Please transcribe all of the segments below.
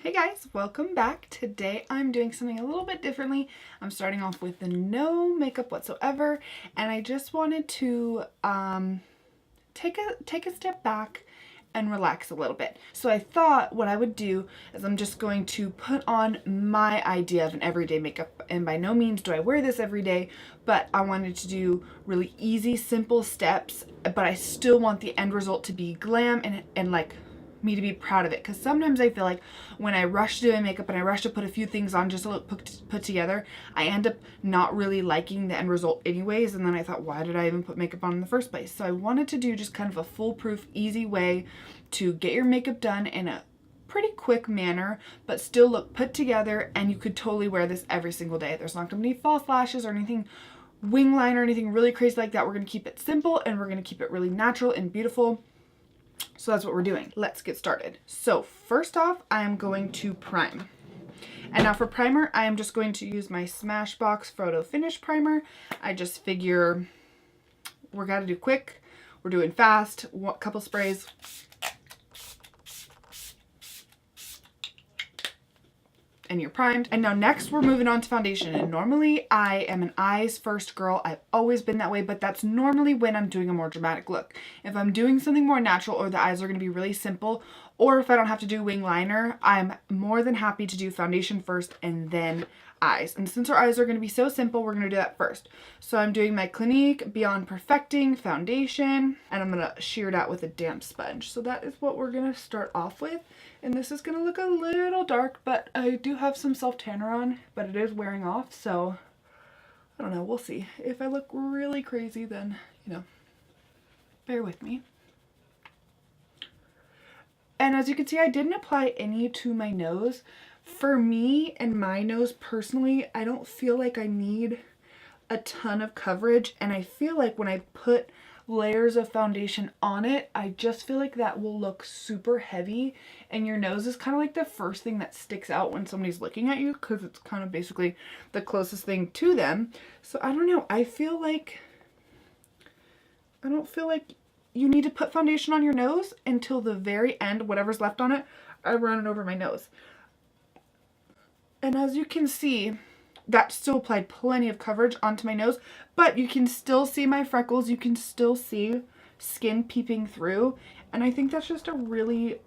Hey guys, welcome back. Today I'm doing something a little bit differently. I'm starting off with no makeup whatsoever, and I just wanted to take a step back and relax a little bit. So I thought what I would do is I'm just going to put on my idea of an everyday makeup, and by no means do I wear this every day, but I wanted to do really easy, simple steps, but I still want the end result to be glam and like me to be proud of it, because sometimes I feel like when I rush to do my makeup and I rush to put a few things on just to look put together, I end up not really liking the end result anyways, and then I thought, why did I even put makeup on in the first place? So I wanted to do just kind of a foolproof, easy way to get your makeup done in a pretty quick manner, but still look put together, and you could totally wear this every single day. There's not going to be false lashes or anything, wing line or anything really crazy like that. We're going to keep it simple, and we're going to keep it really natural and beautiful. So that's what we're doing. Let's get started. So first off, I am going to prime. And now for primer, I am just going to use my Smashbox Photo Finish Primer. I just figure we're gotta do quick. We're doing fast. A couple sprays. And you're primed. And now next we're moving on to foundation. And normally I am an eyes first girl. I've always been that way, but that's normally when I'm doing a more dramatic look. If I'm doing something more natural, or the eyes are going to be really simple, or if I don't have to do wing liner, I'm more than happy to do foundation first and then eyes. And since our eyes are going to be so simple, we're going to do that first. So I'm doing my Clinique Beyond Perfecting foundation, and I'm going to sheer it out with a damp sponge. So that is what we're going to start off with. And this is going to look a little dark, but I do have some self-tanner on, but it is wearing off, so I don't know, we'll see. If I look really crazy, then, you know, bear with me. And as you can see, I didn't apply any to my nose. For me and my nose personally, I don't feel like I need a ton of coverage, and I feel like when I put layers of foundation on it, I just feel like that will look super heavy, and your nose is kind of like the first thing that sticks out when somebody's looking at you, because it's kind of basically the closest thing to them. So I don't know, I don't feel like you need to put foundation on your nose until the very end. Whatever's left on it, I run it over my nose. And as you can see, that still applied plenty of coverage onto my nose, but you can still see my freckles. You can still see skin peeping through. And I think that's just a really,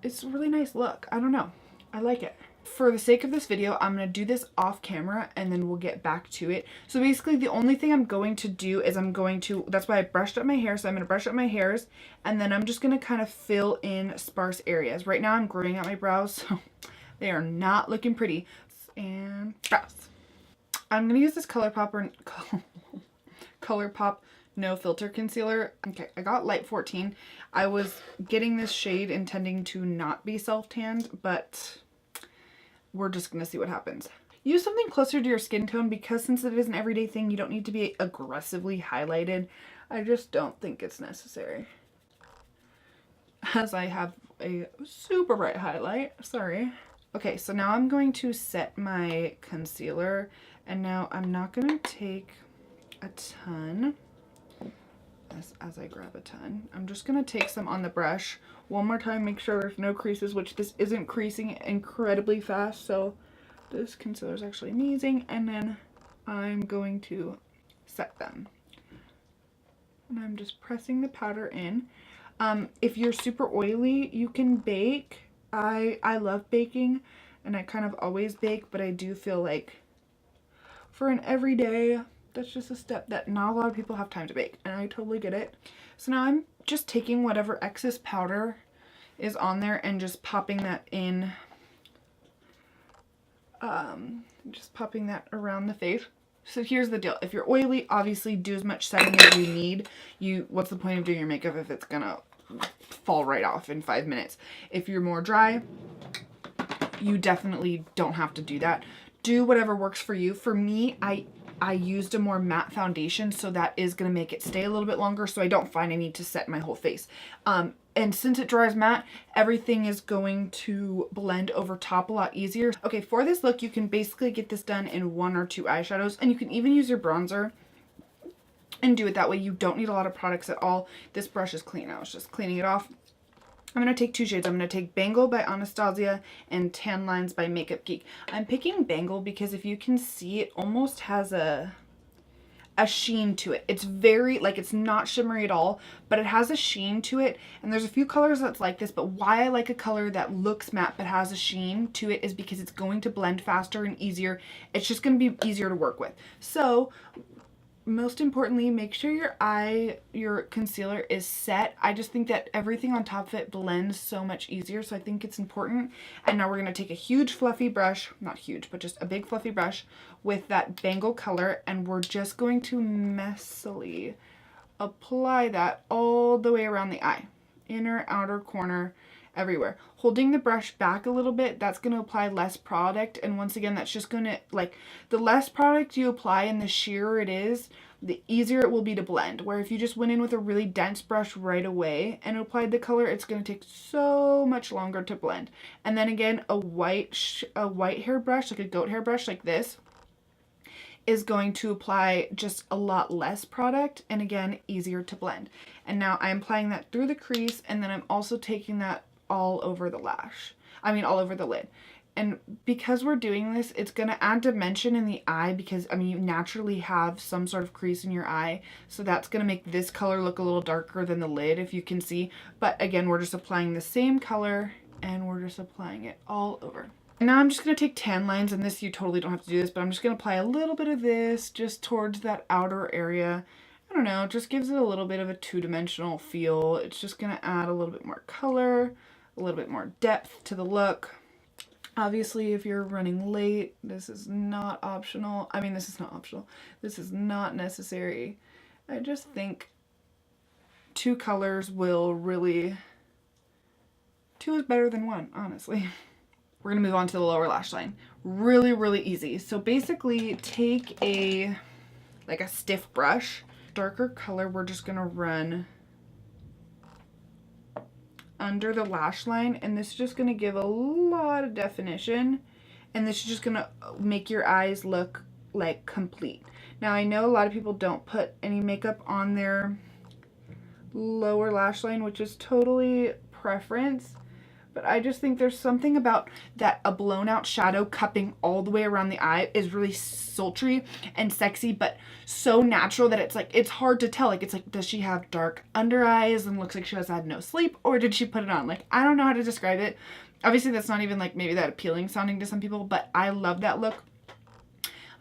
it's a really nice look. I don't know. I like it. For the sake of this video, I'm going to do this off camera and then we'll get back to it. So basically the only thing I'm going to do is that's why I brushed up my hair. So I'm going to brush up my hairs, and then I'm just going to kind of fill in sparse areas. Right now I'm growing out my brows, so they are not looking pretty. And brows. I'm going to use this Colourpop No Filter Concealer. Okay, I got light 14. I was getting this shade intending to not be self-tanned, but we're just going to see what happens. Use something closer to your skin tone, because since it is an everyday thing, you don't need to be aggressively highlighted. I just don't think it's necessary. As I have a super bright highlight. Sorry. Okay, so now I'm going to set my concealer, and now I'm not going to take a ton as I grab a ton. I'm just going to take some on the brush. One more time, make sure there's no creases, which this isn't creasing incredibly fast, so this concealer is actually amazing. And then I'm going to set them. And I'm just pressing the powder in. If you're super oily, you can bake. I love baking, and I kind of always bake, but I do feel like for an everyday, that's just a step that not a lot of people have time to bake, and I totally get it. So now I'm just taking whatever excess powder is on there and just popping that in, just popping that around the face. So here's the deal. If you're oily, obviously do as much setting as you need. What's the point of doing your makeup if it's gonna fall right off in 5 minutes? If you're more dry, you definitely don't have to do that. Do whatever works for you. For me, I used a more matte foundation, so that is going to make it stay a little bit longer, so I don't find I need to set my whole face. And since it dries matte, everything is going to blend over top a lot easier. Okay, for this look, you can basically get this done in 1 or 2 eyeshadows, and you can even use your bronzer and do it that way. You don't need a lot of products at all. This brush is clean. I was just cleaning it off. I'm going to take two shades. I'm going to take Bengal by Anastasia and Tan Lines by Makeup Geek. I'm picking Bengal because if you can see, it almost has a sheen to it. It's very, like, it's not shimmery at all, but it has a sheen to it. And there's a few colors that's like this, but why I like a color that looks matte but has a sheen to it is because it's going to blend faster and easier. It's just going to be easier to work with. So most importantly, make sure your concealer is set. I just think that everything on top of it blends so much easier, so I think it's important. And now we're going to take a huge fluffy brush, not huge, but just a big fluffy brush with that Bengal color, and we're just going to messily apply that all the way around the eye, inner, outer corner, everywhere. Holding the brush back a little bit, that's going to apply less product, and once again, that's just going to, like, the less product you apply and the sheerer it is, the easier it will be to blend. Where if you just went in with a really dense brush right away and applied the color, it's going to take so much longer to blend. And then again, a white hair brush, like a goat hair brush like this, is going to apply just a lot less product, and again, easier to blend. And now I'm applying that through the crease, and then I'm also taking that all over the all over the lid. And because we're doing this, it's going to add dimension in the eye because, I mean, you naturally have some sort of crease in your eye. So that's going to make this color look a little darker than the lid, if you can see. But again, we're just applying the same color and we're just applying it all over. And now I'm just going to take Tan Lines, and this, you totally don't have to do this, but I'm just going to apply a little bit of this just towards that outer area. I don't know, it just gives it a little bit of a two-dimensional feel. It's just going to add a little bit more color, a little bit more depth to the look. Obviously, if you're running late, this is not optional. I mean, this is not optional. This is not necessary. I just think two colors will really... two is better than one, honestly. We're going to move on to the lower lash line. Really, really easy. So basically, take a stiff brush. Darker color, we're just going to run under the lash line, and this is just going to give a lot of definition, and this is just going to make your eyes look like complete. Now I know a lot of people don't put any makeup on their lower lash line, which is totally preference, but I just think there's something about that a blown out shadow cupping all the way around the eye is really sultry and sexy, but so natural that it's like, it's hard to tell. Like, it's like, does she have dark under eyes and looks like she has had no sleep, or did she put it on? Like, I don't know how to describe it. Obviously that's not even like maybe that appealing sounding to some people, but I love that look.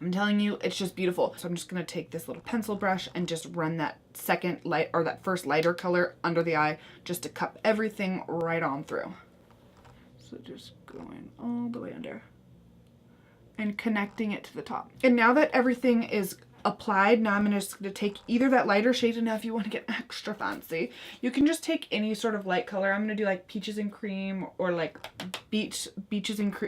I'm telling you, it's just beautiful. So I'm just going to take this little pencil brush and just run that second light, or that first lighter color under the eye, just to cup everything right on through. So just going all the way under and connecting it to the top. And now that everything is applied, now I'm just going to take either that lighter shade, and now if you want to get extra fancy, you can just take any sort of light color. I'm going to do like Peaches and Cream, or like Peach Smoothie,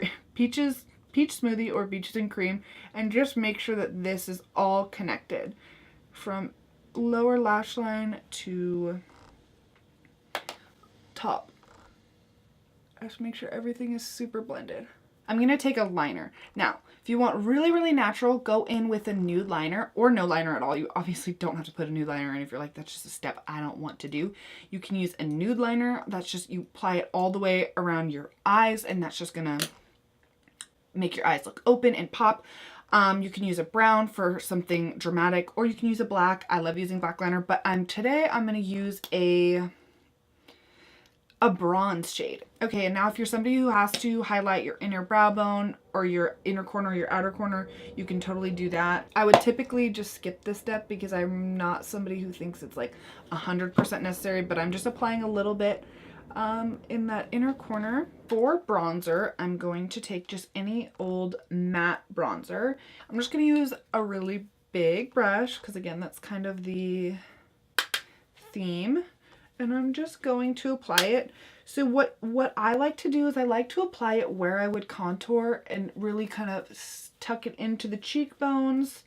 or Beaches and Cream, and just make sure that this is all connected from lower lash line to top. Just make sure everything is super blended. I'm going to take a liner. Now, if you want really, really natural, go in with a nude liner, or no liner at all. You obviously don't have to put a nude liner in if you're like, that's just a step I don't want to do. You can use a nude liner. That's just, you apply it all the way around your eyes, and that's just going to make your eyes look open and pop. You can use a brown for something dramatic, or you can use a black. I love using black liner, but today I'm going to use a bronze shade. Okay, and now if you're somebody who has to highlight your inner brow bone, or your inner corner, or your outer corner, you can totally do that. I would typically just skip this step because I'm not somebody who thinks it's like 100% necessary, but I'm just applying a little bit in that inner corner. For bronzer, I'm going to take just any old matte bronzer. I'm just going to use a really big brush because, again, that's kind of the theme. And I'm just going to apply it. So what I like to do is I like to apply it where I would contour and really kind of tuck it into the cheekbones,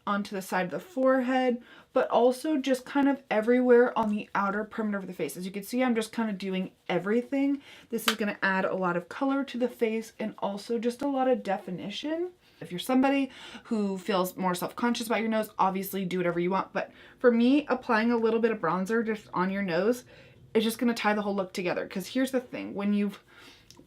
onto the side of the forehead, but also just kind of everywhere on the outer perimeter of the face. As you can see, I'm just kind of doing everything. This is going to add a lot of color to the face and also just a lot of definition. If you're somebody who feels more self-conscious about your nose, obviously do whatever you want. But for me, applying a little bit of bronzer just on your nose it's just going to tie the whole look together. Because here's the thing. When you've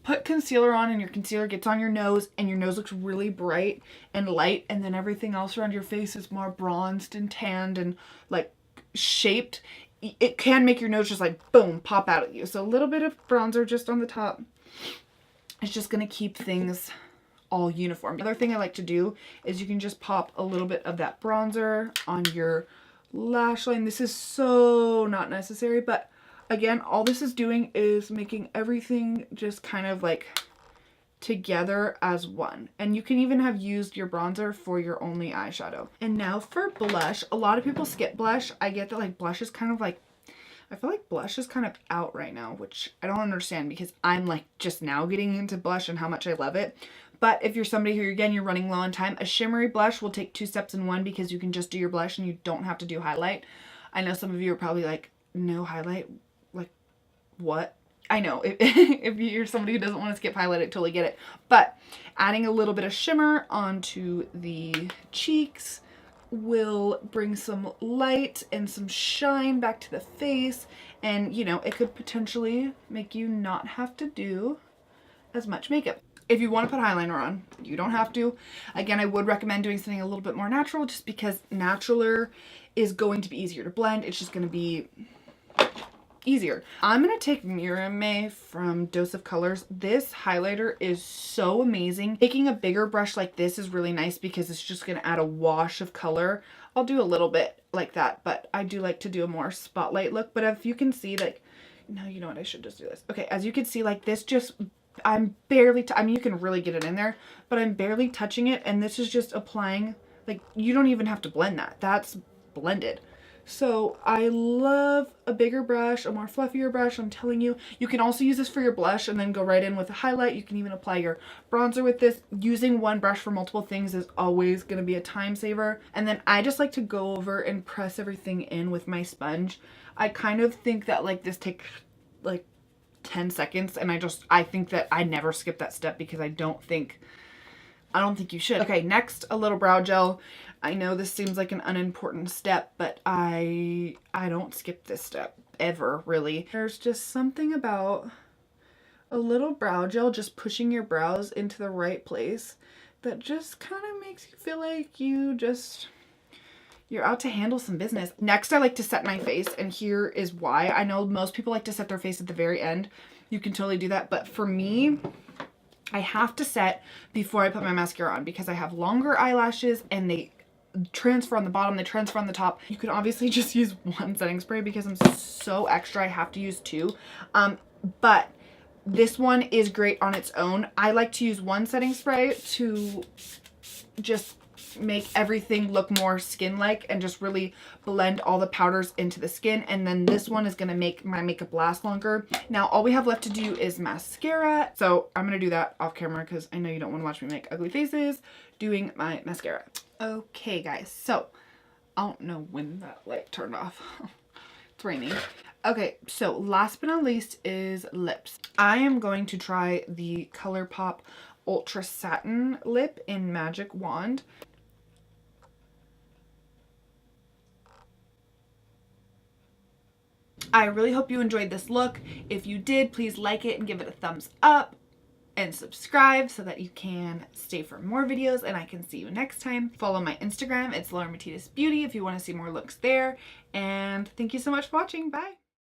put concealer on and your concealer gets on your nose and your nose looks really bright and light, and then everything else around your face is more bronzed and tanned and like shaped, it can make your nose just like boom, pop out at you. So a little bit of bronzer just on the top is just going to keep things all uniform. The other thing I like to do is you can just pop a little bit of that bronzer on your lash line. This is so not necessary, but again, all this is doing is making everything just kind of like together as one. And you can even have used your bronzer for your only eyeshadow. And now for blush. A lot of people skip blush. I get that like blush is kind of like, I feel like blush is kind of out right now, which I don't understand because I'm like just now getting into blush and how much I love it. But if you're somebody who, again, you're running low on time, a shimmery blush will take 2 steps in one because you can just do your blush and you don't have to do highlight. I know some of you are probably like, no highlight? Like, what? I know, if you're somebody who doesn't want to skip highlight, I totally get it. But adding a little bit of shimmer onto the cheeks will bring some light and some shine back to the face. And, you know, it could potentially make you not have to do as much makeup. If you want to put eyeliner on, you don't have to. Again, I would recommend doing something a little bit more natural just because naturaler is going to be easier to blend. It's just going to be easier. I'm going to take Mirame from Dose of Colors. This highlighter is so amazing. Taking a bigger brush like this is really nice because it's just going to add a wash of color. I'll do a little bit like that, but I do like to do a more spotlight look. But if you can see, like, no, you know what? I should just do this. Okay, as you can see, like this just... I'm barely, I mean, you can really get it in there, but I'm barely touching it. And this is just applying, like, you don't even have to blend that. That's blended. So I love a bigger brush, a more fluffier brush. I'm telling you, you can also use this for your blush and then go right in with a highlight. You can even apply your bronzer with this. Using one brush for multiple things is always going to be a time saver. And then I just like to go over and press everything in with my sponge. I kind of think that like this takes like 10 seconds and I think that I never skip that step because I don't think you should. Okay, next, a little brow gel. I know this seems like an unimportant step, but I don't skip this step ever, really. There's just something about a little brow gel just pushing your brows into the right place that just kind of makes you feel like you're out to handle some business. Next, I like to set my face, and here is why. I know most people like to set their face at the very end. You can totally do that, but for me, I have to set before I put my mascara on because I have longer eyelashes and they transfer on the bottom, they transfer on the top. You can obviously just use one setting spray because I'm so extra, I have to use 2. But this one is great on its own. I like to use one setting spray to just make everything look more skin-like and just really blend all the powders into the skin. And then this one is going to make my makeup last longer. Now all we have left to do is mascara, so I'm going to do that off camera because I know you don't want to watch me make ugly faces doing my mascara. Okay guys, so I don't know when that light turned off. It's raining. Okay, so last but not least is lips. I am going to try the Colourpop Ultra Satin Lip in Magic Wand. I really hope you enjoyed this look. If you did, please like it and give it a thumbs up and subscribe so that you can stay for more videos and I can see you next time. Follow my Instagram, it's Matias Beauty if you want to see more looks there. And thank you so much for watching. Bye.